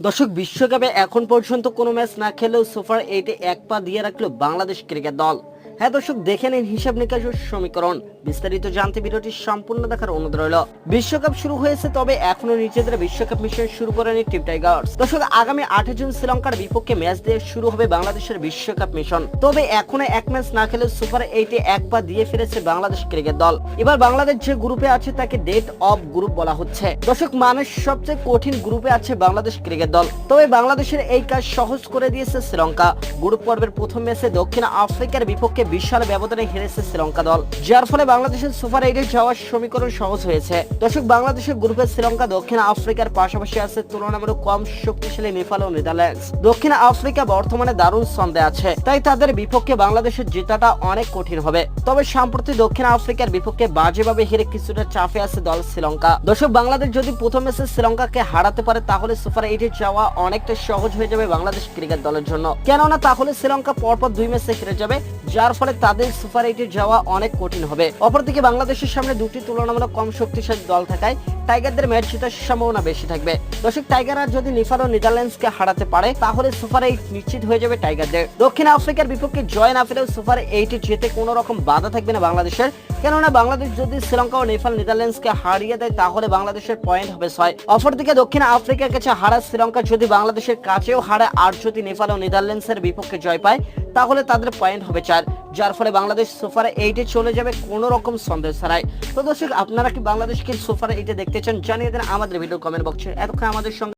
দর্শক, বিশ্বকাপে এখন পর্যন্ত কোনো ম্যাচ না খেলেও সুপার 8-এ এক পা দিয়ে রাখলো বাংলাদেশ ক্রিকেট দল। হ্যাঁ দর্শক, দেখে নিন হিসাব নিকাশ ও সমীকরণ। বিস্তারিত জানতে ভিডিওটি সম্পূর্ণ দেখার অনুরোধ রইল। বিশ্বকাপ শুরু হয়েছে, তবে এখনো নিজেদের বিশ্বকাপ মিশন শুরু করেনি টিম টাইগার্স। দর্শক, আগামী 8 জুন শ্রীলঙ্কার বিপক্ষে ম্যাচ দিয়ে শুরু হবে বাংলাদেশের বিশ্বকাপ মিশন। তবে এখনো এক ম্যাচ না খেলে সুপার 8-এ এক পা দিয়ে ফিরেছে বাংলাদেশ ক্রিকেট দল। এবার বাংলাদেশ যে গ্রুপে আছে তাকে ডেট অফ গ্রুপ বলা হচ্ছে। দর্শক, মানুষ সবচেয়ে কঠিন গ্রুপে আছে বাংলাদেশ ক্রিকেট দল। তবে বাংলাদেশের এই কাজ সহজ করে দিয়েছে শ্রীলঙ্কা। গ্রুপ পর্বের প্রথম ম্যাচে দক্ষিণ আফ্রিকার বিপক্ষে বিশাল ব্যবধানে হেরেছে শ্রীলঙ্কা দল, যার ফলে বাংলাদেশের সুপার 8-এ যাওয়ার সমীকরণ সহজ হয়েছে। দর্শক, বাংলাদেশের গ্রুপে শ্রীলঙ্কা দক্ষিণ আফ্রিকার পাশাপাশি আছে তুলনামূলক কম শক্তিশালী নেপাল ও নেদারল্যান্ডস। দক্ষিণ আফ্রিকা বর্তমানে দারুণ ছন্দে আছে, তাই তাদের বিপক্ষে বাংলাদেশের জেতাটা অনেক কঠিন হবে। তবে সম্প্রতি দক্ষিণ আফ্রিকার বিপক্ষে বাজেভাবে হেরে কিছুটা চাপে আছে দল শ্রীলঙ্কা। দর্শক, বাংলাদেশ যদি প্রথম ম্যাচে শ্রীলঙ্কাকে হারাতে পারে তাহলে সুপার 8-এ যাওয়া অনেকটা সহজ হয়ে যাবে বাংলাদেশ ক্রিকেট দলের জন্য। কেননা তাহলে শ্রীলঙ্কা পরপর 2 ম্যাচে হেরে যাবে, যার ফলে তাদের সুপার 8-এ যাওয়া অনেক কঠিন হবে। অপরদিকে বাংলাদেশের সামনে দুটি তুলনামূলক কম শক্তিশালী দল থাকায় টাইগারদের ম্যাচ জেতার সম্ভাবনা বেশি থাকবে। দর্শক, টাইগাররা যদি নেপাল ও নেদারল্যান্ডসকে হারাতে পারে তাহলে সুপার 8 নিশ্চিত হয়ে যাবে টাইগারদের। দক্ষিণ আফ্রিকার বিপক্ষে জয় না পেলেও সুপার 8-এ যেতে কোনো রকম বাধা থাকবে না বাংলাদেশের। কেননা বাংলাদেশ যদি শ্রীলঙ্কা ও নেপাল নেদারল্যান্ডসকে হারিয়ে দেয় তাহলে বাংলাদেশের পয়েন্ট হবে 6। অপরদিকে দক্ষিণ আফ্রিকার কাছে হারা শ্রীলঙ্কা যদি বাংলাদেশের কাছেও হারে আর যদি নেপাল ও নেদারল্যান্ডসের বিপক্ষে জয় পায় তাহলে তাদের পয়েন্ট হবে 4, যার ফলে বাংলাদেশ সুপার 8-এ চলে যাবে কোনো রকম সন্দেহ ছাড়াই। তো দর্শক, আপনারা কি বাংলাদেশকে সুপার 8-এ দেখতে চান? জানিয়ে দেন আমাদের ভিডিও কমেন্ট বক্সে। এতক্ষণ আমাদের সঙ্গে